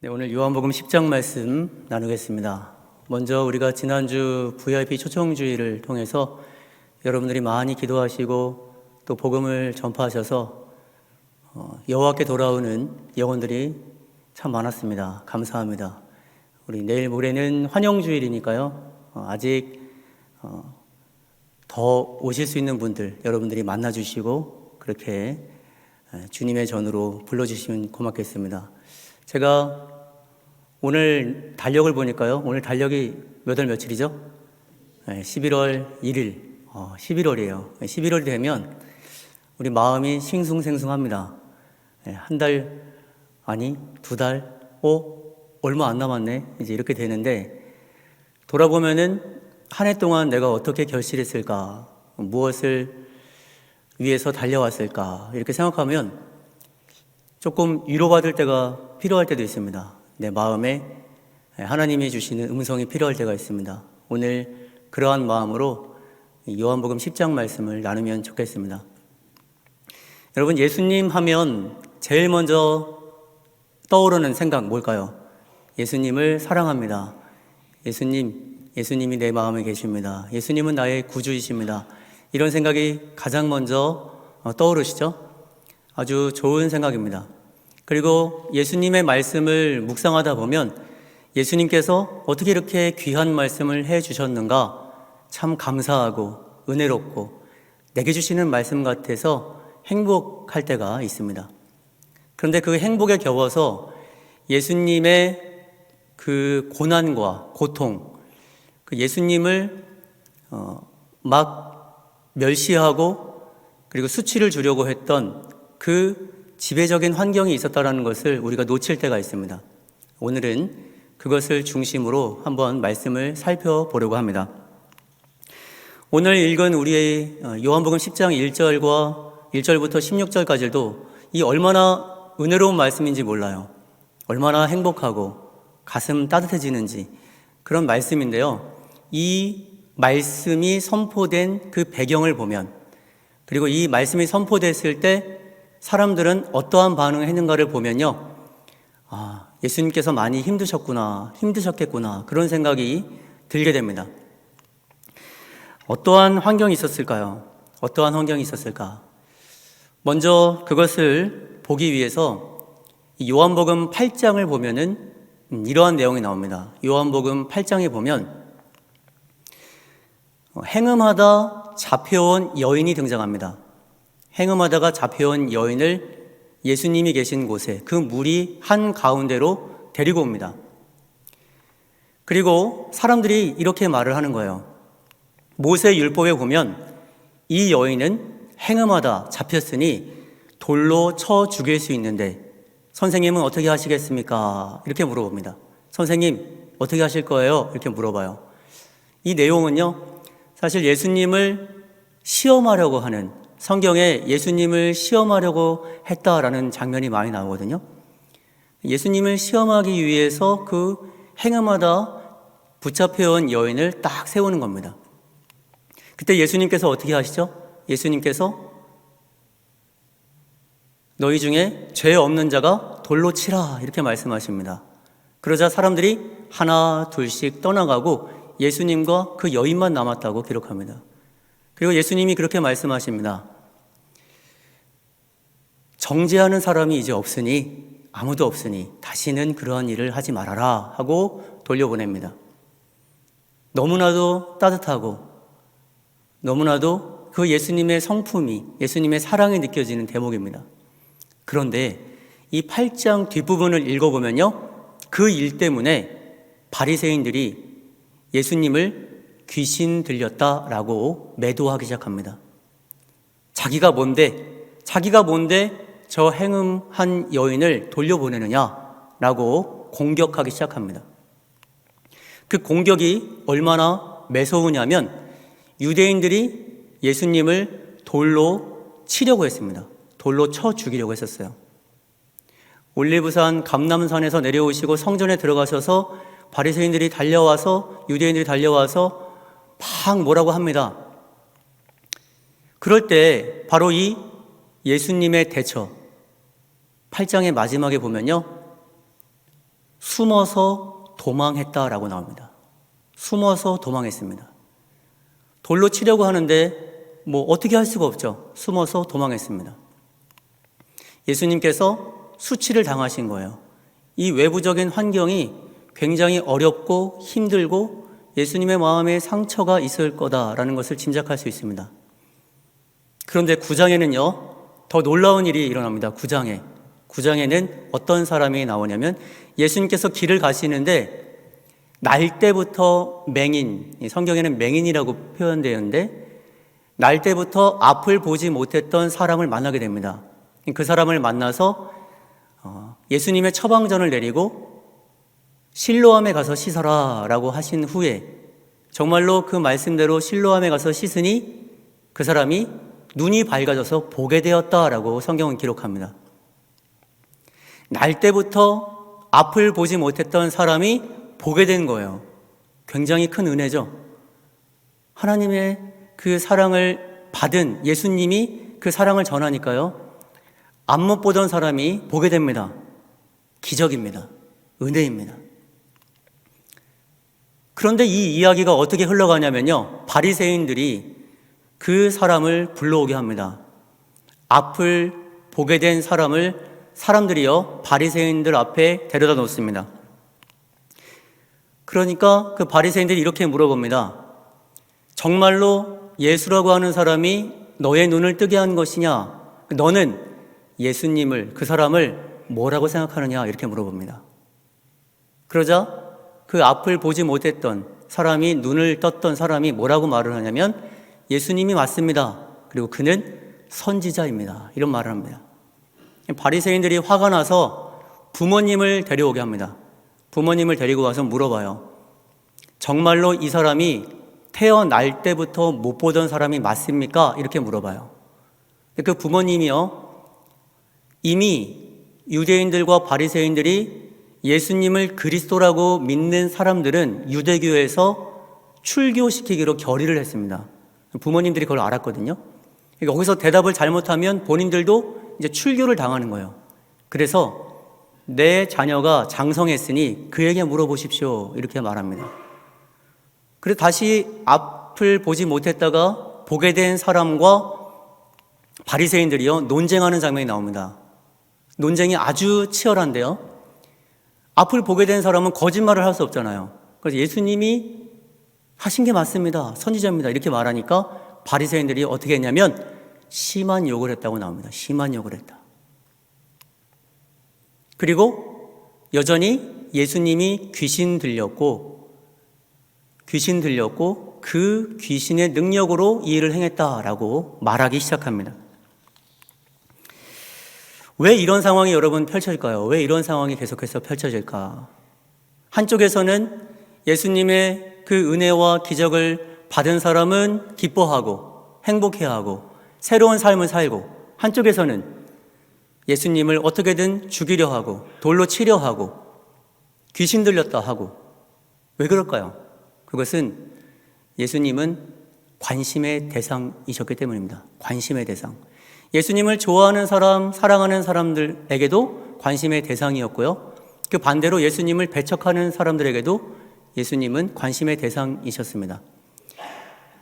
네, 오늘 요한복음 10장 말씀 나누겠습니다. 먼저 우리가 지난주 VIP 초청주의를 통해서 여러분들이 많이 기도하시고 또 복음을 전파하셔서 여호와께 돌아오는 영혼들이 참 많았습니다. 감사합니다. 우리 내일 모레는 환영주일이니까요. 아직 더 오실 수 있는 분들 여러분들이 만나주시고 그렇게 주님의 전으로 불러주시면 고맙겠습니다. 제가 오늘 달력을 보니까요. 오늘 달력이 몇 월 며칠이죠? 11월 1일. 11월이에요. 11월이 되면 우리 마음이 싱숭생숭합니다. 한 달, 아니, 두 달, 얼마 안 남았네. 이제 이렇게 되는데 돌아보면은 한 해 동안 내가 어떻게 결실했을까? 무엇을 위해서 달려왔을까? 이렇게 생각하면 조금 위로받을 때가 필요할 때도 있습니다. 내 마음에 하나님이 주시는 음성이 필요할 때가 있습니다. 오늘 그러한 마음으로 요한복음 10장 말씀을 나누면 좋겠습니다. 여러분, 예수님 하면 제일 먼저 떠오르는 생각 뭘까요? 예수님을 사랑합니다. 예수님이 내 마음에 계십니다. 예수님은 나의 구주이십니다. 이런 생각이 가장 먼저 떠오르시죠? 아주 좋은 생각입니다. 그리고 예수님의 말씀을 묵상하다 보면 예수님께서 어떻게 이렇게 귀한 말씀을 해 주셨는가 참 감사하고 은혜롭고 내게 주시는 말씀 같아서 행복할 때가 있습니다. 그런데 그 행복에 겨워서 예수님의 그 고난과 고통, 그 예수님을 막 멸시하고 그리고 수치를 주려고 했던 그 지배적인 환경이 있었다는 것을 우리가 놓칠 때가 있습니다. 오늘은 그것을 중심으로 한번 말씀을 살펴보려고 합니다. 오늘 읽은 우리의 요한복음 10장 1절부터 16절까지도 이 얼마나 은혜로운 말씀인지 몰라요. 얼마나 행복하고 가슴 따뜻해지는지 그런 말씀인데요. 이 말씀이 선포된 그 배경을 보면 그리고 이 말씀이 선포됐을 때 사람들은 어떠한 반응을 했는가를 보면요. 예수님께서 많이 힘드셨겠구나. 그런 생각이 들게 됩니다. 어떠한 환경이 있었을까요? 어떠한 환경이 있었을까? 먼저 그것을 보기 위해서 요한복음 8장을 보면은 이러한 내용이 나옵니다. 요한복음 8장에 보면 행음하다 잡혀온 여인이 등장합니다. 행음하다가 잡혀온 여인을 예수님이 계신 곳에 그 무리 한가운데로 데리고 옵니다. 그리고 사람들이 이렇게 말을 하는 거예요. 모세 율법에 보면 이 여인은 행음하다 잡혔으니 돌로 쳐 죽일 수 있는데 선생님은 어떻게 하시겠습니까? 이렇게 물어봅니다. 선생님 어떻게 하실 거예요? 이렇게 물어봐요. 이 내용은요, 사실 예수님을 시험하려고 하는 성경에 예수님을 시험하려고 했다라는 장면이 많이 나오거든요. 예수님을 시험하기 위해서 그 행음하다 붙잡혀온 여인을 딱 세우는 겁니다. 그때 예수님께서 어떻게 하시죠? 예수님께서 너희 중에 죄 없는 자가 돌로 치라 이렇게 말씀하십니다. 그러자 사람들이 하나 둘씩 떠나가고 예수님과 그 여인만 남았다고 기록합니다. 그리고 예수님이 그렇게 말씀하십니다. 정죄하는 사람이 이제 없으니 아무도 없으니 다시는 그러한 일을 하지 말아라 하고 돌려보냅니다. 너무나도 따뜻하고 너무나도 그 예수님의 성품이 예수님의 사랑이 느껴지는 대목입니다. 그런데 이 8장 뒷부분을 읽어보면요, 그 일 때문에 바리새인들이 예수님을 귀신 들렸다라고 매도하기 시작합니다. 자기가 뭔데 저 행음한 여인을 돌려보내느냐라고 공격하기 시작합니다. 그 공격이 얼마나 매서우냐면 유대인들이 예수님을 돌로 치려고 했습니다. 돌로 쳐 죽이려고 했었어요. 올리브산 감람산에서 내려오시고 성전에 들어가셔서 바리새인들이 달려와서 유대인들이 달려와서 막 뭐라고 합니다. 그럴 때 바로 이 예수님의 대처 8장의 마지막에 보면요, 숨어서 도망했다라고 나옵니다. 숨어서 도망했습니다. 돌로 치려고 하는데 어떻게 할 수가 없죠. 숨어서 도망했습니다. 예수님께서 수치를 당하신 거예요. 이 외부적인 환경이 굉장히 어렵고 힘들고 예수님의 마음에 상처가 있을 거다라는 것을 짐작할 수 있습니다. 그런데 9장에는요, 더 놀라운 일이 일어납니다. 9장에는 어떤 사람이 나오냐면 예수님께서 길을 가시는데 날 때부터 맹인, 성경에는 맹인이라고 표현되었는데 날 때부터 앞을 보지 못했던 사람을 만나게 됩니다. 그 사람을 만나서 예수님의 처방전을 내리고 실로암에 가서 씻어라 라고 하신 후에 정말로 그 말씀대로 실로암에 가서 씻으니 그 사람이 눈이 밝아져서 보게 되었다라고 성경은 기록합니다. 날 때부터 앞을 보지 못했던 사람이 보게 된 거예요. 굉장히 큰 은혜죠. 하나님의 그 사랑을 받은 예수님이 그 사랑을 전하니까요, 앞 못 보던 사람이 보게 됩니다. 기적입니다. 은혜입니다. 그런데 이 이야기가 어떻게 흘러가냐면요, 바리새인들이 그 사람을 불러오게 합니다. 앞을 보게 된 사람들이요, 바리새인들 앞에 데려다 놓습니다. 그러니까 그 바리새인들이 이렇게 물어봅니다. 정말로 예수라고 하는 사람이 너의 눈을 뜨게 한 것이냐? 너는 예수님을, 그 사람을 뭐라고 생각하느냐? 이렇게 물어봅니다. 그러자 그 앞을 보지 못했던 사람이, 눈을 떴던 사람이 뭐라고 말을 하냐면 예수님이 맞습니다. 그리고 그는 선지자입니다. 이런 말을 합니다. 바리새인들이 화가 나서 부모님을 데려오게 합니다. 부모님을 데리고 와서 물어봐요. 정말로 이 사람이 태어날 때부터 못 보던 사람이 맞습니까? 이렇게 물어봐요. 그 부모님이요, 이미 유대인들과 바리새인들이 예수님을 그리스도라고 믿는 사람들은 유대교에서 출교시키기로 결의를 했습니다. 부모님들이 그걸 알았거든요. 여기서 대답을 잘못하면 본인들도 이제 출교를 당하는 거예요. 그래서 내 자녀가 장성했으니 그에게 물어보십시오. 이렇게 말합니다. 그래서 다시 앞을 보지 못했다가 보게 된 사람과 바리새인들이요, 논쟁하는 장면이 나옵니다. 논쟁이 아주 치열한데요, 앞을 보게 된 사람은 거짓말을 할 수 없잖아요. 그래서 예수님이 하신 게 맞습니다. 선지자입니다. 이렇게 말하니까 바리새인들이 어떻게 했냐면 심한 욕을 했다고 나옵니다. 심한 욕을 했다. 그리고 여전히 예수님이 귀신 들렸고 그 귀신의 능력으로 이 일을 행했다라고 말하기 시작합니다. 왜 이런 상황이 여러분 펼쳐질까요? 왜 이런 상황이 계속해서 펼쳐질까? 한쪽에서는 예수님의 그 은혜와 기적을 받은 사람은 기뻐하고 행복해하고 새로운 삶을 살고, 한쪽에서는 예수님을 어떻게든 죽이려 하고 돌로 치려 하고 귀신 들렸다 하고. 왜 그럴까요? 그것은 예수님은 관심의 대상이셨기 때문입니다. 관심의 대상. 예수님을 좋아하는 사람, 사랑하는 사람들에게도 관심의 대상이었고요, 그 반대로 예수님을 배척하는 사람들에게도 예수님은 관심의 대상이셨습니다.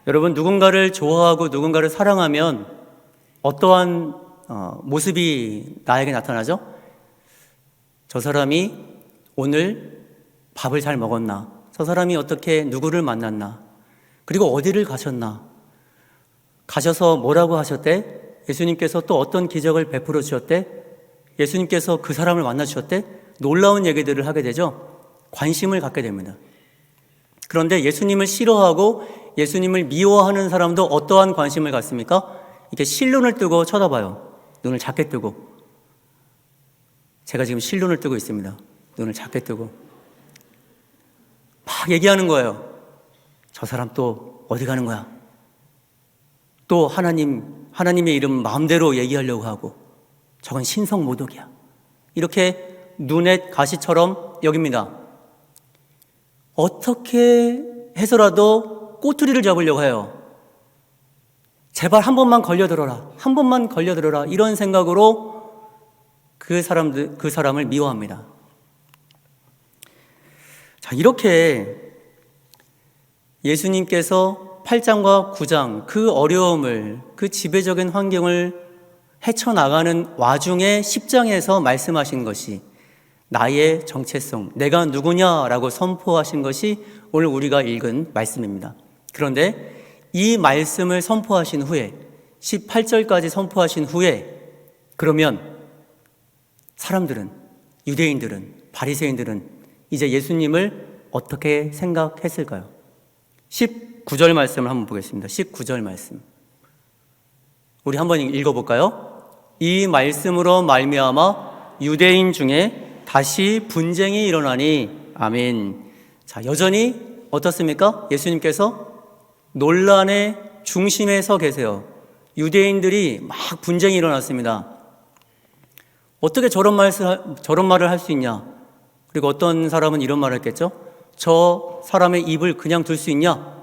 여러분, 누군가를 좋아하고 누군가를 사랑하면 어떠한 모습이 나에게 나타나죠? 저 사람이 오늘 밥을 잘 먹었나? 저 사람이 어떻게 누구를 만났나? 그리고 어디를 가셨나? 가셔서 뭐라고 하셨대? 예수님께서 또 어떤 기적을 베풀어 주셨대? 예수님께서 그 사람을 만나 주셨대? 놀라운 얘기들을 하게 되죠. 관심을 갖게 됩니다. 그런데 예수님을 싫어하고 예수님을 미워하는 사람도 어떠한 관심을 갖습니까? 이렇게 실눈을 뜨고 쳐다봐요. 눈을 작게 뜨고. 제가 지금 실눈을 뜨고 있습니다. 눈을 작게 뜨고 막 얘기하는 거예요. 저 사람 또 어디 가는 거야? 또 하나님의 이름 마음대로 얘기하려고 하고, 저건 신성모독이야. 이렇게 눈에 가시처럼 여깁니다. 어떻게 해서라도 꼬투리를 잡으려고 해요. 제발 한 번만 걸려들어라. 한 번만 걸려들어라. 이런 생각으로 그 사람을 미워합니다. 자, 이렇게 예수님께서 8장과 9장 그 어려움을, 그 지배적인 환경을 헤쳐나가는 와중에 10장에서 말씀하신 것이 나의 정체성, 내가 누구냐라고 선포하신 것이 오늘 우리가 읽은 말씀입니다. 그런데 이 말씀을 선포하신 후에 18절까지 선포하신 후에 그러면 사람들은, 유대인들은, 바리새인들은 이제 예수님을 어떻게 생각했을까요? 19절 말씀을 한번 보겠습니다. 19절 말씀 우리 한번 읽어볼까요? 이 말씀으로 말미암아 유대인 중에 다시 분쟁이 일어나니 아멘. 자, 여전히 어떻습니까? 예수님께서 논란의 중심에 서 계세요. 유대인들이 막 분쟁이 일어났습니다. 어떻게 저런 말을 할 수 있냐? 그리고 어떤 사람은 이런 말을 했겠죠? 저 사람의 입을 그냥 둘 수 있냐?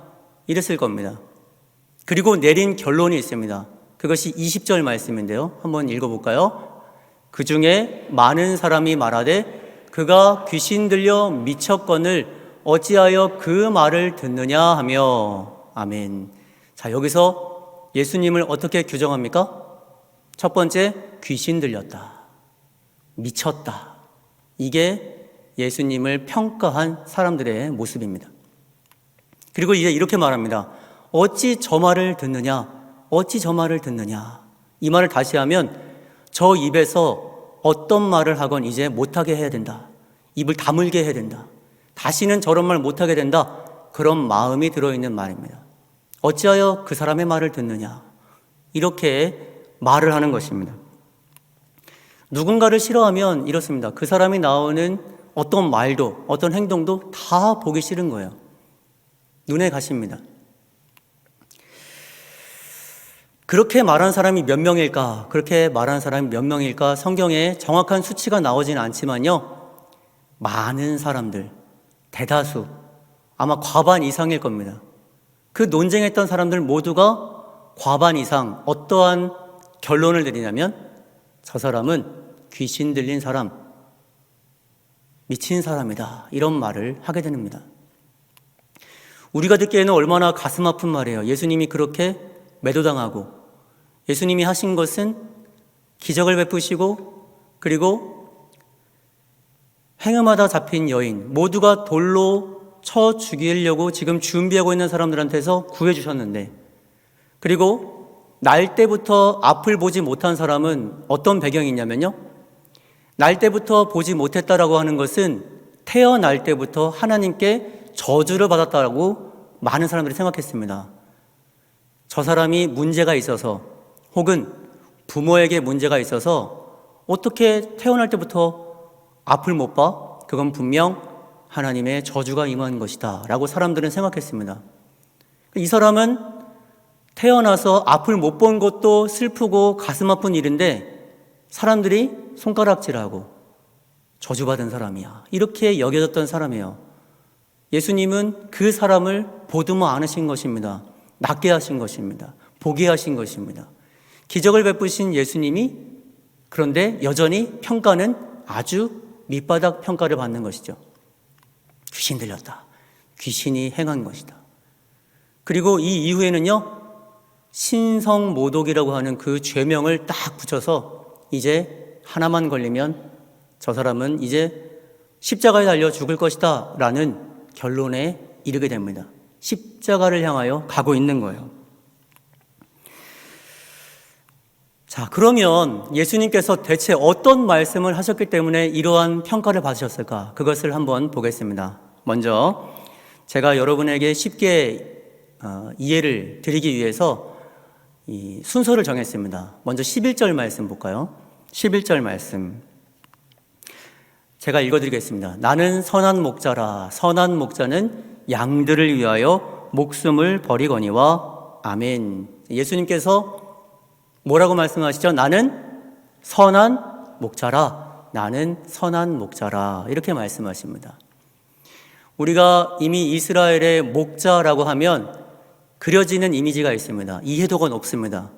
이랬을 겁니다. 그리고 내린 결론이 있습니다. 그것이 20절 말씀인데요. 한번 읽어볼까요? 그 중에 많은 사람이 말하되 그가 귀신 들려 미쳤거늘 어찌하여 그 말을 듣느냐 하며 아멘. 자, 여기서 예수님을 어떻게 규정합니까? 첫 번째, 귀신 들렸다, 미쳤다. 이게 예수님을 평가한 사람들의 모습입니다. 그리고 이제 이렇게 말합니다. 어찌 저 말을 듣느냐? 어찌 저 말을 듣느냐? 이 말을 다시 하면 저 입에서 어떤 말을 하건 이제 못하게 해야 된다. 입을 다물게 해야 된다. 다시는 저런 말 못하게 된다. 그런 마음이 들어있는 말입니다. 어찌하여 그 사람의 말을 듣느냐? 이렇게 말을 하는 것입니다. 누군가를 싫어하면 이렇습니다. 그 사람이 나오는 어떤 말도 어떤 행동도 다 보기 싫은 거예요. 눈에 가십니다. 그렇게 말한 사람이 몇 명일까? 그렇게 말한 사람이 몇 명일까? 성경에 정확한 수치가 나오지는 않지만요, 많은 사람들, 대다수, 아마 과반 이상일 겁니다. 그 논쟁했던 사람들 모두가 과반 이상 어떠한 결론을 내리냐면 저 사람은 귀신 들린 사람, 미친 사람이다, 이런 말을 하게 됩니다. 우리가 듣기에는 얼마나 가슴 아픈 말이에요. 예수님이 그렇게 매도당하고 예수님이 하신 것은 기적을 베푸시고 그리고 행음하다 잡힌 여인 모두가 돌로 쳐 죽이려고 지금 준비하고 있는 사람들한테서 구해주셨는데, 그리고 날 때부터 앞을 보지 못한 사람은 어떤 배경이 있냐면요, 날 때부터 보지 못했다라고 하는 것은 태어날 때부터 하나님께 저주를 받았다라고 많은 사람들이 생각했습니다. 저 사람이 문제가 있어서 혹은 부모에게 문제가 있어서 어떻게 태어날 때부터 앞을 못 봐? 그건 분명 하나님의 저주가 임한 것이다 라고 사람들은 생각했습니다. 이 사람은 태어나서 앞을 못 본 것도 슬프고 가슴 아픈 일인데 사람들이 손가락질하고 저주받은 사람이야, 이렇게 여겨졌던 사람이에요. 예수님은 그 사람을 보듬어 안으신 것입니다. 낫게 하신 것입니다. 보게 하신 것입니다. 기적을 베푸신 예수님이 그런데 여전히 평가는 아주 밑바닥 평가를 받는 것이죠. 귀신 들렸다, 귀신이 행한 것이다. 그리고 이 이후에는요, 신성모독이라고 하는 그 죄명을 딱 붙여서 이제 하나만 걸리면 저 사람은 이제 십자가에 달려 죽을 것이다 라는 결론에 이르게 됩니다. 십자가를 향하여 가고 있는 거예요. 자, 그러면 예수님께서 대체 어떤 말씀을 하셨기 때문에 이러한 평가를 받으셨을까? 그것을 한번 보겠습니다. 먼저 제가 여러분에게 쉽게 이해를 드리기 위해서 이 순서를 정했습니다. 먼저 11절 말씀 볼까요? 11절 말씀 제가 읽어드리겠습니다. 나는 선한 목자라. 선한 목자는 양들을 위하여 목숨을 버리거니와. 아멘. 예수님께서 뭐라고 말씀하시죠? 나는 선한 목자라. 나는 선한 목자라. 이렇게 말씀하십니다. 우리가 이미 이스라엘의 목자라고 하면 그려지는 이미지가 있습니다. 이해도가 높습니다.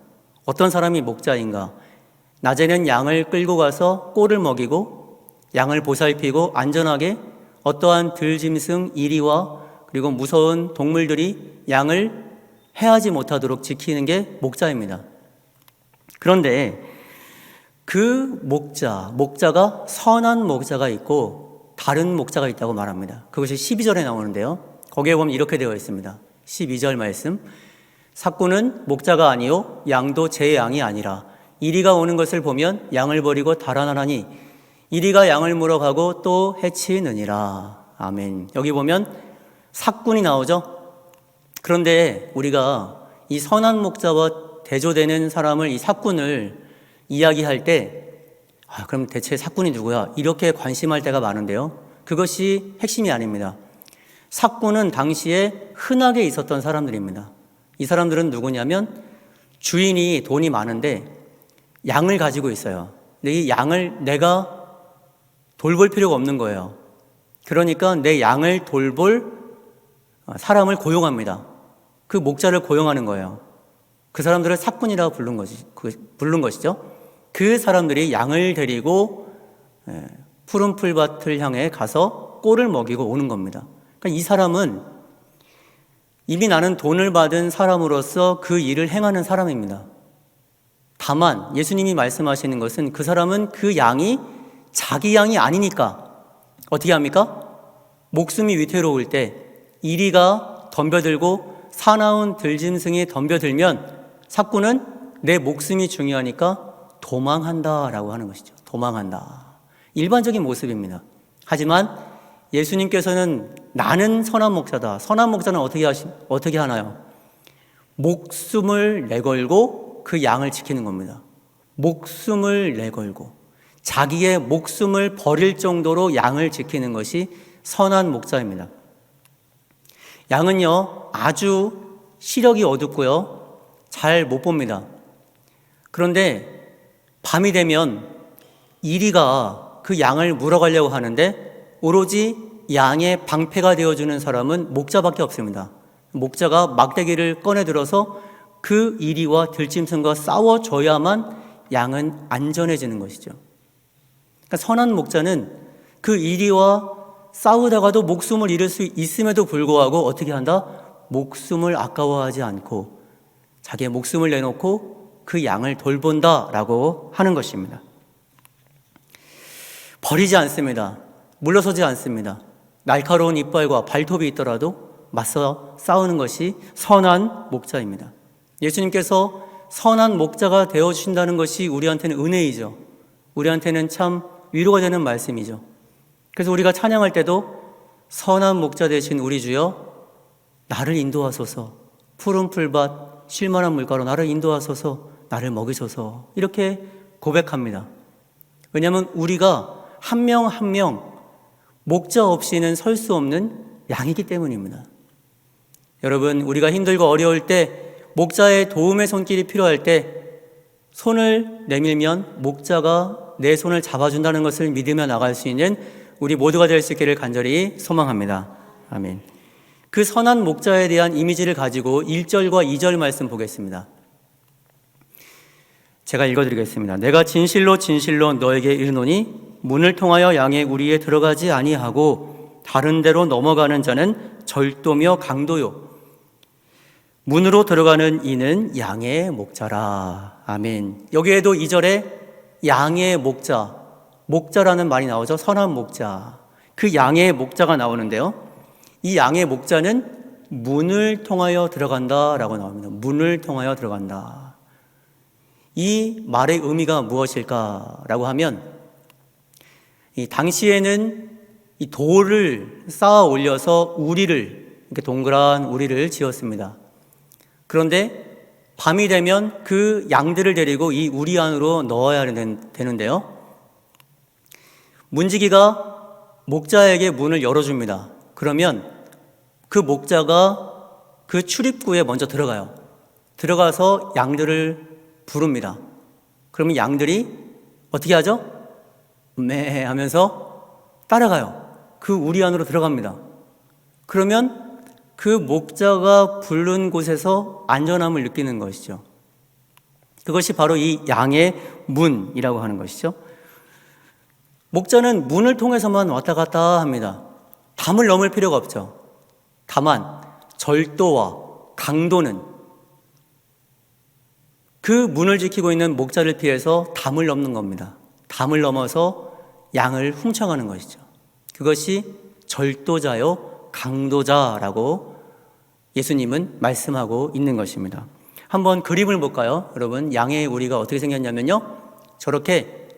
어떤 사람이 목자인가? 낮에는 양을 끌고 가서 꼴을 먹이고 양을 보살피고 안전하게 어떠한 들짐승, 이리와 그리고 무서운 동물들이 양을 해하지 못하도록 지키는 게 목자입니다. 그런데 그 목자가 선한 목자가 있고 다른 목자가 있다고 말합니다. 그것이 12절에 나오는데요. 거기에 보면 이렇게 되어 있습니다. 12절 말씀. 삭구는 목자가 아니요 양도 제 양이 아니라 이리가 오는 것을 보면 양을 버리고 달아나라니 이리가 양을 물어가고 또 해치느니라. 아멘. 여기 보면 삭군이 나오죠. 그런데 우리가 이 선한 목자와 대조되는 사람을, 이 삭군을 이야기할 때 그럼 대체 삭군이 누구야? 이렇게 관심할 때가 많은데요. 그것이 핵심이 아닙니다. 삭군은 당시에 흔하게 있었던 사람들입니다. 이 사람들은 누구냐면 주인이 돈이 많은데 양을 가지고 있어요. 근데 이 양을 내가 돌볼 필요가 없는 거예요. 그러니까 내 양을 돌볼 사람을 고용합니다. 그 목자를 고용하는 거예요. 그 사람들을 삭군이라고 부른 것이죠. 그 사람들이 양을 데리고 푸른 풀밭을 향해 가서 꼴을 먹이고 오는 겁니다. 그러니까 이 사람은 이미 나는 돈을 받은 사람으로서 그 일을 행하는 사람입니다. 다만 예수님이 말씀하시는 것은 그 사람은 그 양이 자기 양이 아니니까 어떻게 합니까? 목숨이 위태로울 때 이리가 덤벼들고 사나운 들짐승이 덤벼들면 삭군은 내 목숨이 중요하니까 도망한다라고 하는 것이죠. 도망한다. 일반적인 모습입니다. 하지만 예수님께서는 나는 선한 목자다. 선한 목자는 어떻게 하나요? 목숨을 내걸고 그 양을 지키는 겁니다. 목숨을 내걸고 자기의 목숨을 버릴 정도로 양을 지키는 것이 선한 목자입니다. 양은요, 아주 시력이 어둡고요, 잘 못 봅니다. 그런데 밤이 되면 이리가 그 양을 물어가려고 하는데 오로지 양의 방패가 되어주는 사람은 목자밖에 없습니다. 목자가 막대기를 꺼내 들어서 그 이리와 들짐승과 싸워줘야만 양은 안전해지는 것이죠. 그러니까 선한 목자는 그 이리와 싸우다가도 목숨을 잃을 수 있음에도 불구하고 어떻게 한다? 목숨을 아까워하지 않고 자기의 목숨을 내놓고 그 양을 돌본다라고 하는 것입니다. 버리지 않습니다. 물러서지 않습니다. 날카로운 이빨과 발톱이 있더라도 맞서 싸우는 것이 선한 목자입니다. 예수님께서 선한 목자가 되어주신다는 것이 우리한테는 은혜이죠. 우리한테는 참 위로가 되는 말씀이죠. 그래서 우리가 찬양할 때도 선한 목자 되신 우리 주여 나를 인도하소서, 푸른 풀밭 쉴만한 물가로 나를 인도하소서, 나를 먹이소서, 이렇게 고백합니다. 왜냐하면 우리가 한 명 한 명 목자 없이는 설 수 없는 양이기 때문입니다. 여러분, 우리가 힘들고 어려울 때 목자의 도움의 손길이 필요할 때 손을 내밀면 목자가 내 손을 잡아준다는 것을 믿으며 나갈 수 있는 우리 모두가 될 수 있기를 간절히 소망합니다. 아멘. 그 선한 목자에 대한 이미지를 가지고 1절과 2절 말씀 보겠습니다. 제가 읽어드리겠습니다. 내가 진실로 진실로 너에게 이르노니 문을 통하여 양의 우리에 들어가지 아니하고 다른 데로 넘어가는 자는 절도며 강도요 문으로 들어가는 이는 양의 목자라. 아멘. 여기에도 2절에 양의 목자, 목자라는 말이 나오죠. 선한 목자. 그 양의 목자가 나오는데요. 이 양의 목자는 문을 통하여 들어간다라고 나옵니다. 문을 통하여 들어간다. 이 말의 의미가 무엇일까라고 하면 이 당시에는 이 돌을 쌓아 올려서 우리를, 이렇게 동그란 우리를 지었습니다. 그런데 밤이 되면 그 양들을 데리고 이 우리 안으로 넣어야 되는데요. 문지기가 목자에게 문을 열어줍니다. 그러면 그 목자가 그 출입구에 먼저 들어가요. 들어가서 양들을 부릅니다. 그러면 양들이 어떻게 하죠? 매 하면서 따라가요. 그 우리 안으로 들어갑니다. 그러면 그 목자가 부른 곳에서 안전함을 느끼는 것이죠. 그것이 바로 이 양의 문이라고 하는 것이죠. 목자는 문을 통해서만 왔다 갔다 합니다. 담을 넘을 필요가 없죠. 다만 절도와 강도는 그 문을 지키고 있는 목자를 피해서 담을 넘는 겁니다. 담을 넘어서 양을 훔쳐가는 것이죠. 그것이 절도자요 강도자라고 예수님은 말씀하고 있는 것입니다. 한번 그림을 볼까요? 여러분, 양의 우리가 어떻게 생겼냐면요, 저렇게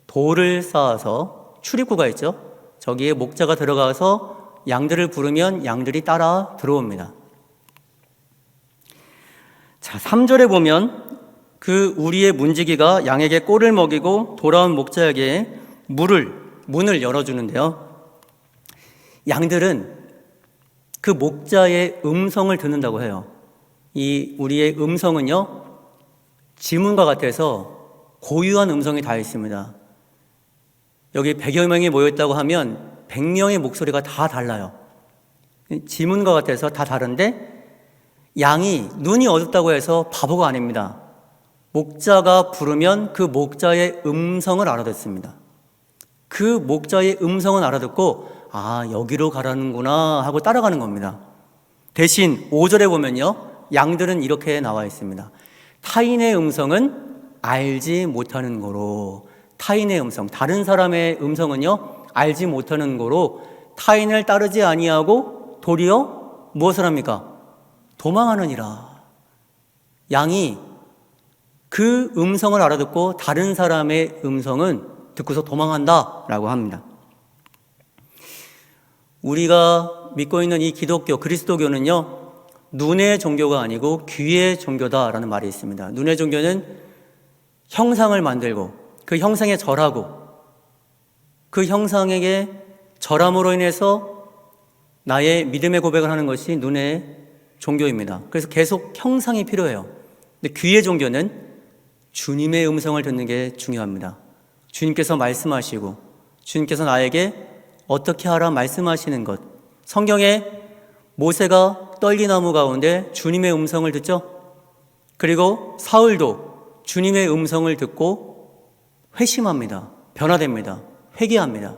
돌을 쌓아서 출입구가 있죠. 저기에 목자가 들어가서 양들을 부르면 양들이 따라 들어옵니다. 자, 3절에 보면 그 우리의 문지기가 양에게 꼴을 먹이고 돌아온 목자에게 문을 열어주는데요. 양들은 그 목자의 음성을 듣는다고 해요. 이 우리의 음성은요, 지문과 같아서 고유한 음성이 다 있습니다. 여기 100여 명이 모였다고 하면 100명의 목소리가 다 달라요. 지문과 같아서 다 다른데, 양이 눈이 어둡다고 해서 바보가 아닙니다. 목자가 부르면 그 목자의 음성을 알아듣습니다. 그 목자의 음성은 알아듣고 여기로 가라는구나 하고 따라가는 겁니다. 대신 5절에 보면요, 양들은 이렇게 나와 있습니다. 타인의 음성은 알지 못하는 거로, 타인의 음성, 다른 사람의 음성은요 알지 못하는 거로 타인을 따르지 아니하고 도리어 무엇을 합니까? 도망하느니라. 양이 그 음성을 알아듣고 다른 사람의 음성은 듣고서 도망한다라고 합니다. 우리가 믿고 있는 이 기독교, 그리스도교는요, 눈의 종교가 아니고 귀의 종교다라는 말이 있습니다. 눈의 종교는 형상을 만들고 그 형상에 절하고 그 형상에게 절함으로 인해서 나의 믿음의 고백을 하는 것이 눈의 종교입니다. 그래서 계속 형상이 필요해요. 근데 귀의 종교는 주님의 음성을 듣는 게 중요합니다. 주님께서 말씀하시고 주님께서 나에게 어떻게 하라 말씀하시는 것. 성경에 모세가 떨기나무 가운데 주님의 음성을 듣죠. 그리고 사울도 주님의 음성을 듣고 회심합니다. 변화됩니다. 회개합니다.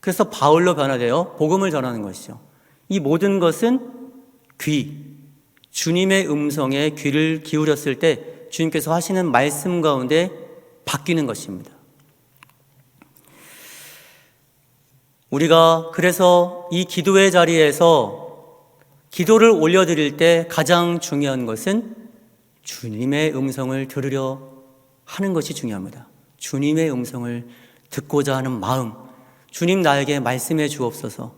그래서 바울로 변화되어 복음을 전하는 것이죠. 이 모든 것은 주님의 음성에 귀를 기울였을 때 주님께서 하시는 말씀 가운데 바뀌는 것입니다. 우리가 그래서 이 기도의 자리에서 기도를 올려드릴 때 가장 중요한 것은 주님의 음성을 들으려 하는 것이 중요합니다. 주님의 음성을 듣고자 하는 마음, 주님 나에게 말씀해 주옵소서.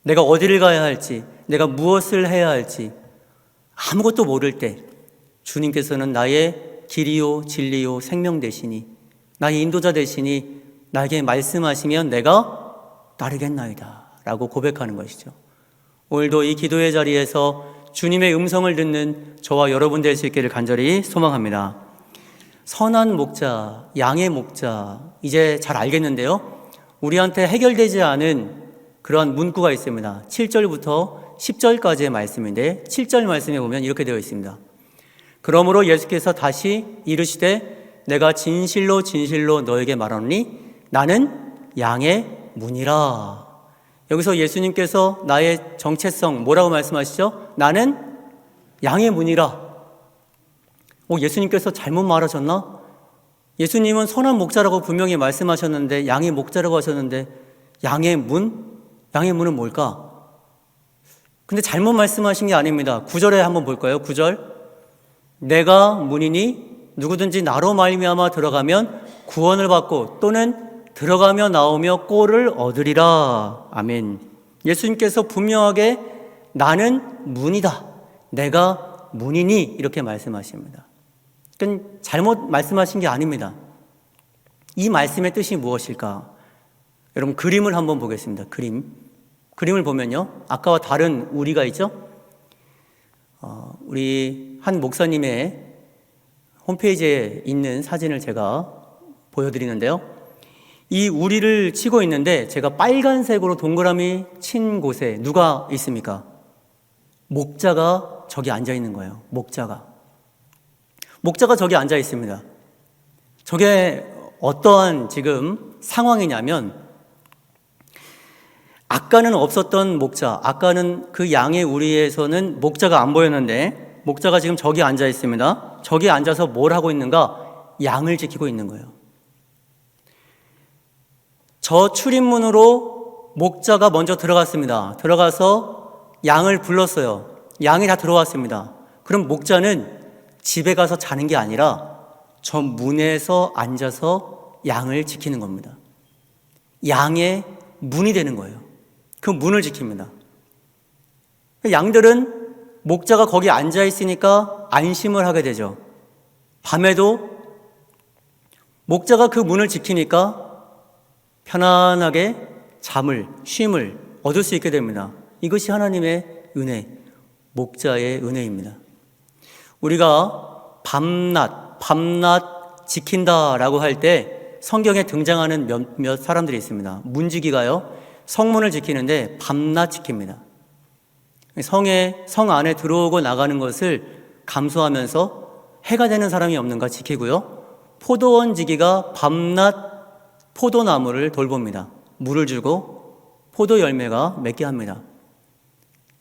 내가 어디를 가야 할지, 내가 무엇을 해야 할지 아무것도 모를 때 주님께서는 나의 길이요 진리요 생명 되시니, 나의 인도자 되시니 나에게 말씀하시면 내가 따르겠나이다 라고 고백하는 것이죠. 오늘도 이 기도의 자리에서 주님의 음성을 듣는 저와 여러분 될 수 있기를 간절히 소망합니다. 선한 목자, 양의 목자, 이제 잘 알겠는데요, 우리한테 해결되지 않은 그러한 문구가 있습니다. 7절부터 10절까지의 말씀인데 7절 말씀에 보면 이렇게 되어 있습니다. 그러므로 예수께서 다시 이르시되 내가 진실로 진실로 너에게 말하노니 나는 양의 문이라. 여기서 예수님께서 나의 정체성 뭐라고 말씀하시죠? 나는 양의 문이라. 예수님께서 잘못 말하셨나? 예수님은 선한 목자라고 분명히 말씀하셨는데 양의 목자라고 하셨는데 양의 문은 뭘까? 근데 잘못 말씀하신 게 아닙니다. 9절에 한번 볼까요? 9절. 내가 문이니 누구든지 나로 말미암아 들어가면 구원을 받고 또는 들어가며 나오며 꼴을 얻으리라. 아멘. 예수님께서 분명하게 나는 문이다, 내가 문이니 이렇게 말씀하십니다. 그러니까 잘못 말씀하신 게 아닙니다. 이 말씀의 뜻이 무엇일까? 여러분, 그림을 한번 보겠습니다. 그림을 보면요, 아까와 다른 우리가 있죠? 우리 한 목사님의 홈페이지에 있는 사진을 제가 보여드리는데요, 이 우리를 치고 있는데 제가 빨간색으로 동그라미 친 곳에 누가 있습니까? 목자가 저기 앉아 있는 거예요. 목자가 저기 앉아 있습니다. 저게 어떠한 지금 상황이냐면, 아까는 없었던 목자, 아까는 그 양의 우리에서는 목자가 안 보였는데 목자가 지금 저기 앉아 있습니다. 저기 앉아서 뭘 하고 있는가? 양을 지키고 있는 거예요. 저 출입문으로 목자가 먼저 들어갔습니다. 들어가서 양을 불렀어요. 양이 다 들어왔습니다. 그럼 목자는 집에 가서 자는 게 아니라 저 문에서 앉아서 양을 지키는 겁니다. 양의 문이 되는 거예요. 그 문을 지킵니다. 양들은 목자가 거기 앉아 있으니까 안심을 하게 되죠. 밤에도 목자가 그 문을 지키니까 편안하게 쉼을 얻을 수 있게 됩니다. 이것이 하나님의 은혜, 목자의 은혜입니다. 우리가 밤낮 지킨다라고 할 때 성경에 등장하는 몇몇 사람들이 있습니다. 문지기가요, 성문을 지키는데 밤낮 지킵니다. 성 안에 들어오고 나가는 것을 감수하면서 해가 되는 사람이 없는가 지키고요. 포도원지기가 밤낮 포도나무를 돌봅니다. 물을 주고 포도 열매가 맺게 합니다.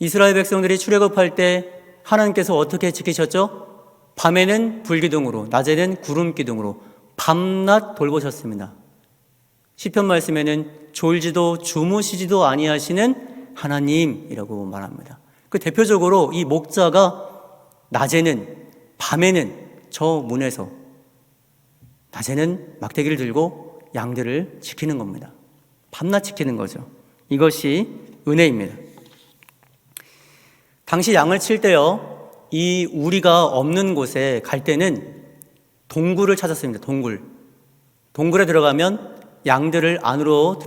이스라엘 백성들이 출애굽할 때 하나님께서 어떻게 지키셨죠? 밤에는 불기둥으로, 낮에는 구름기둥으로 밤낮 돌보셨습니다. 시편 말씀에는 졸지도 주무시지도 아니하시는 하나님이라고 말합니다. 그 대표적으로 이 목자가 낮에는, 밤에는 저 문에서, 낮에는 막대기를 들고 양들을 지키는 겁니다. 밤낮 지키는 거죠. 이것이 은혜입니다. 당시 양을 칠 때요, 이 우리가 없는 곳에 갈 때는 동굴을 찾았습니다. 동굴에 들어가면 양들을 안으로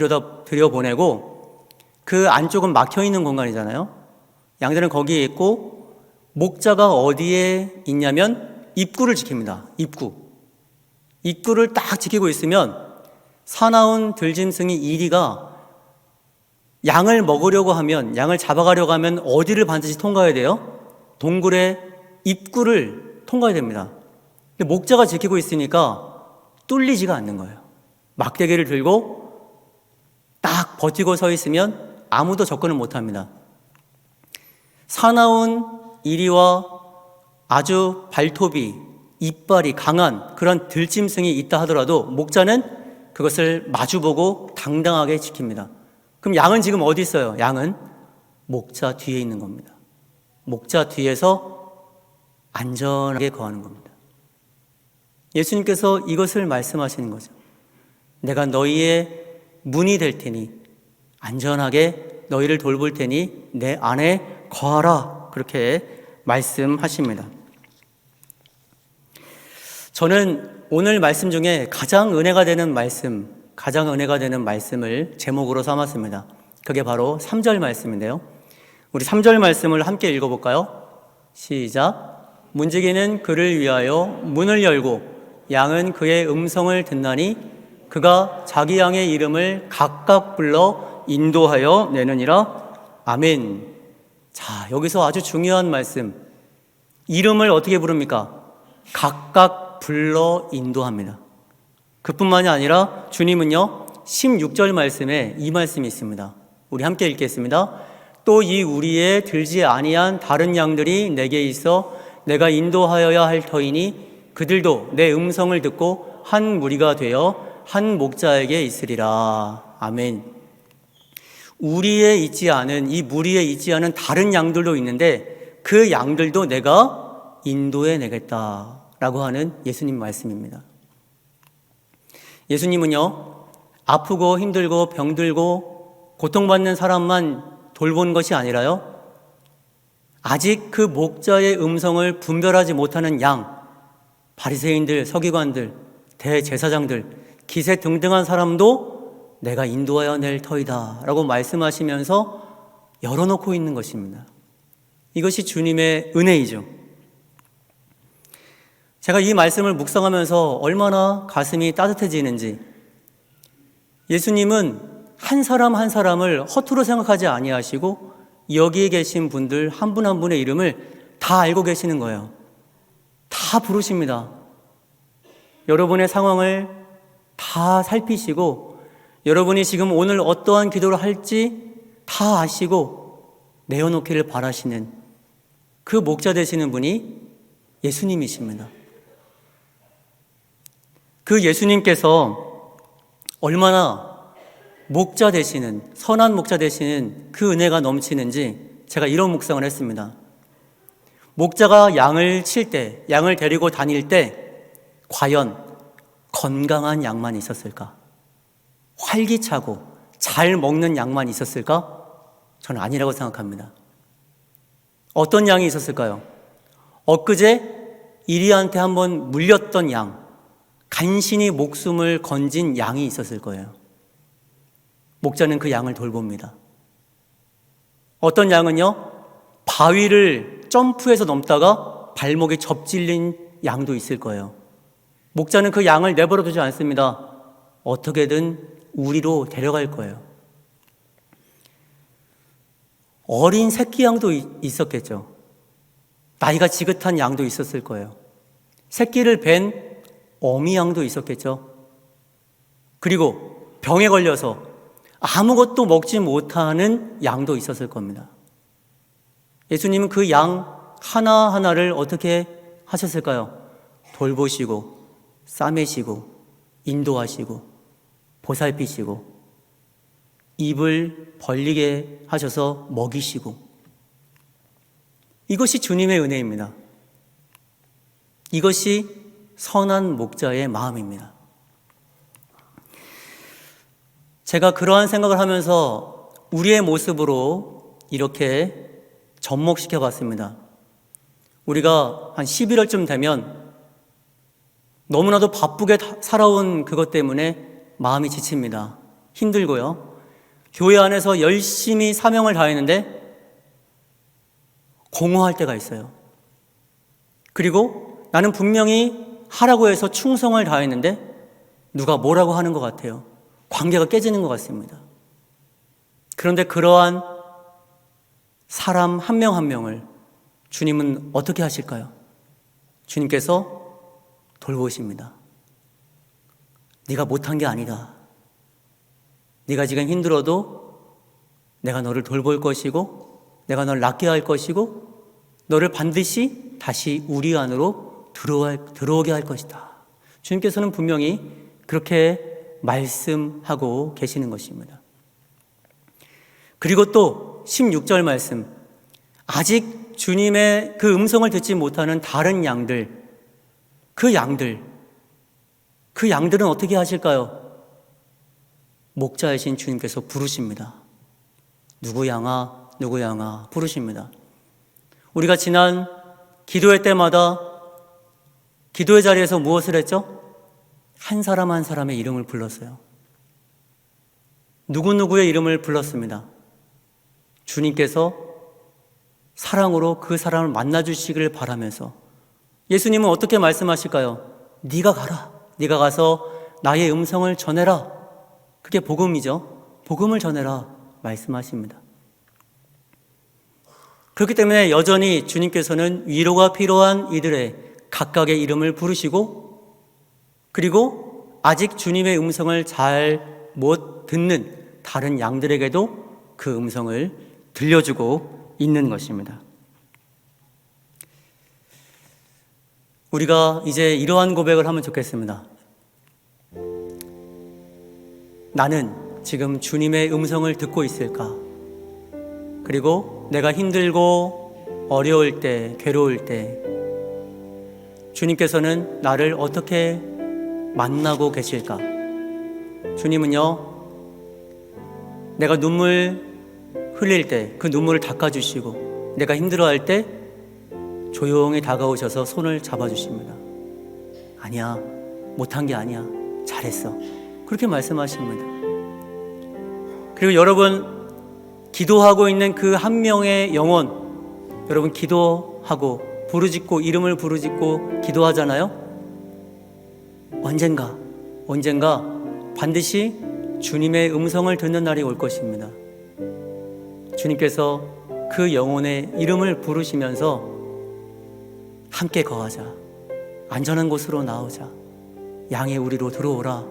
들여보내고 그 안쪽은 막혀있는 공간이잖아요. 양들은 거기에 있고 목자가 어디에 있냐면 입구를 지킵니다. 입구를 딱 지키고 있으면 사나운 들짐승이 이리가 양을 먹으려고 하면, 양을 잡아가려고 하면 어디를 반드시 통과해야 돼요? 동굴의 입구를 통과해야 됩니다. 근데 목자가 지키고 있으니까 뚫리지가 않는 거예요. 막대기를 들고 딱 버티고 서 있으면 아무도 접근을 못합니다. 사나운 이리와 아주 발톱이, 이빨이 강한 그런 들짐승이 있다 하더라도 목자는 그것을 마주보고 당당하게 지킵니다. 그럼 양은 지금 어디 있어요? 양은 목자 뒤에 있는 겁니다. 목자 뒤에서 안전하게 거하는 겁니다. 예수님께서 이것을 말씀하시는 거죠. 내가 너희의 문이 될 테니 안전하게 너희를 돌볼 테니 내 안에 거하라, 그렇게 말씀하십니다. 저는 오늘 말씀 중에 가장 은혜가 되는 말씀을 제목으로 삼았습니다. 그게 바로 3절 말씀인데요. 우리 3절 말씀을 함께 읽어볼까요? 시작. 문지기는 그를 위하여 문을 열고 양은 그의 음성을 듣나니 그가 자기 양의 이름을 각각 불러 인도하여 내느니라. 아멘. 자, 여기서 아주 중요한 말씀. 이름을 어떻게 부릅니까? 각각 불러 인도합니다. 그뿐만이 아니라 주님은요, 16절 말씀에 이 말씀이 있습니다. 우리 함께 읽겠습니다. 또 이 우리에 들지 아니한 다른 양들이 내게 있어 내가 인도하여야 할 터이니 그들도 내 음성을 듣고 한 무리가 되어 한 목자에게 있으리라. 아멘. 우리에 있지 않은, 이 무리에 있지 않은 다른 양들도 있는데 그 양들도 내가 인도해 내겠다라고 하는 예수님 말씀입니다. 예수님은요, 아프고 힘들고 병들고 고통받는 사람만 돌본 것이 아니라요, 아직 그 목자의 음성을 분별하지 못하는 양, 바리새인들, 서기관들, 대제사장들, 기세등등한 사람도 내가 인도하여 낼 터이다 라고 말씀하시면서 열어놓고 있는 것입니다. 이것이 주님의 은혜이죠. 제가 이 말씀을 묵상하면서 얼마나 가슴이 따뜻해지는지, 예수님은 한 사람 한 사람을 허투루 생각하지 아니하시고 여기에 계신 분들 한 분 한 분의 이름을 다 알고 계시는 거예요. 다 부르십니다. 여러분의 상황을 다 살피시고 여러분이 지금 오늘 어떠한 기도를 할지 다 아시고 내어놓기를 바라시는 그 목자 되시는 분이 예수님이십니다. 그 예수님께서 얼마나 목자 되시는, 선한 목자 되시는 그 은혜가 넘치는지 제가 이런 묵상을 했습니다. 목자가 양을 칠 때, 양을 데리고 다닐 때 과연 건강한 양만 있었을까? 활기차고 잘 먹는 양만 있었을까? 저는 아니라고 생각합니다. 어떤 양이 있었을까요? 엊그제 이리한테 한번 물렸던 양, 간신히 목숨을 건진 양이 있었을 거예요. 목자는 그 양을 돌봅니다. 어떤 양은요, 바위를 점프해서 넘다가 발목에 접질린 양도 있을 거예요. 목자는 그 양을 내버려 두지 않습니다. 어떻게든 우리로 데려갈 거예요. 어린 새끼 양도 있었겠죠. 나이가 지긋한 양도 있었을 거예요. 새끼를 뵌 어미 양도 있었겠죠. 그리고 병에 걸려서 아무것도 먹지 못하는 양도 있었을 겁니다. 예수님은 그 양 하나하나를 어떻게 하셨을까요? 돌보시고, 싸매시고, 인도하시고, 보살피시고, 입을 벌리게 하셔서 먹이시고, 이것이 주님의 은혜입니다. 이것이 선한 목자의 마음입니다. 제가 그러한 생각을 하면서 우리의 모습으로 이렇게 접목시켜 봤습니다. 우리가 한 11월쯤 되면 너무나도 바쁘게 살아온 그것 때문에 마음이 지칩니다. 힘들고요. 교회 안에서 열심히 사명을 다했는데 공허할 때가 있어요. 그리고 나는 분명히 하라고 해서 충성을 다했는데 누가 뭐라고 하는 것 같아요. 관계가 깨지는 것 같습니다. 그런데 그러한 사람 한 명 한 명을 주님은 어떻게 하실까요? 주님께서 돌보십니다. 네가 못한 게 아니다. 네가 지금 힘들어도 내가 너를 돌볼 것이고 내가 너를 낫게 할 것이고 너를 반드시 다시 우리 안으로 들어오게 할 것이다. 주님께서는 분명히 그렇게 말씀하고 계시는 것입니다. 그리고 또 16절 말씀, 아직 주님의 그 음성을 듣지 못하는 다른 양들, 그 양들은 어떻게 하실까요? 목자이신 주님께서 부르십니다. 누구 양아, 누구 양아 부르십니다. 우리가 지난 기도회 때마다 기도의 자리에서 무엇을 했죠? 한 사람 한 사람의 이름을 불렀어요. 누구누구의 이름을 불렀습니다. 주님께서 사랑으로 그 사람을 만나주시기를 바라면서 예수님은 어떻게 말씀하실까요? 네가 가라. 네가 가서 나의 음성을 전해라. 그게 복음이죠. 복음을 전해라 말씀하십니다. 그렇기 때문에 여전히 주님께서는 위로가 필요한 이들의 각각의 이름을 부르시고 그리고 아직 주님의 음성을 잘 못 듣는 다른 양들에게도 그 음성을 들려주고 있는 것입니다. 우리가 이제 이러한 고백을 하면 좋겠습니다. 나는 지금 주님의 음성을 듣고 있을까? 그리고 내가 힘들고 어려울 때, 괴로울 때 주님께서는 나를 어떻게 만나고 계실까? 주님은요, 내가 눈물 흘릴 때 그 눈물을 닦아주시고 내가 힘들어할 때 조용히 다가오셔서 손을 잡아주십니다. 아니야, 못한 게 아니야, 잘했어. 그렇게 말씀하십니다. 그리고 여러분 기도하고 있는 그 한 명의 영혼, 여러분 기도하고 부르짖고 이름을 부르짖고 기도하잖아요. 언젠가 반드시 주님의 음성을 듣는 날이 올 것입니다. 주님께서 그 영혼의 이름을 부르시면서 함께 거하자, 안전한 곳으로 나오자, 양의 우리로 들어오라,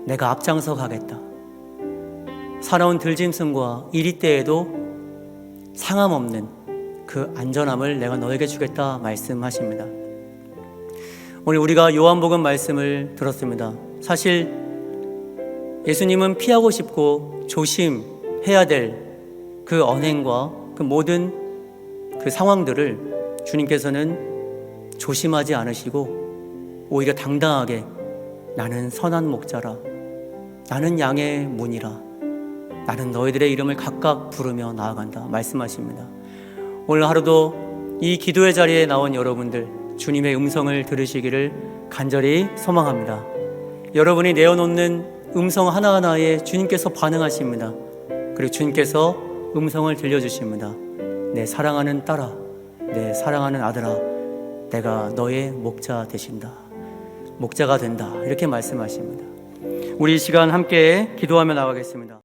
내가 앞장서 가겠다. 살아온 들짐승과 이리떼에도 상함 없는 그 안전함을 내가 너에게 주겠다 말씀하십니다. 오늘 우리가 요한복음 말씀을 들었습니다. 사실 예수님은 피하고 싶고 조심해야 될 그 언행과 그 모든 그 상황들을 주님께서는 조심하지 않으시고 오히려 당당하게 나는 선한 목자라, 나는 양의 문이라, 나는 너희들의 이름을 각각 부르며 나아간다 말씀하십니다. 오늘 하루도 이 기도의 자리에 나온 여러분들 주님의 음성을 들으시기를 간절히 소망합니다. 여러분이 내어놓는 음성 하나하나에 주님께서 반응하십니다. 그리고 주님께서 음성을 들려주십니다. 내 사랑하는 딸아, 내 사랑하는 아들아, 내가 너의 목자 되신다, 목자가 된다, 이렇게 말씀하십니다. 우리 이 시간 함께 기도하며 나가겠습니다.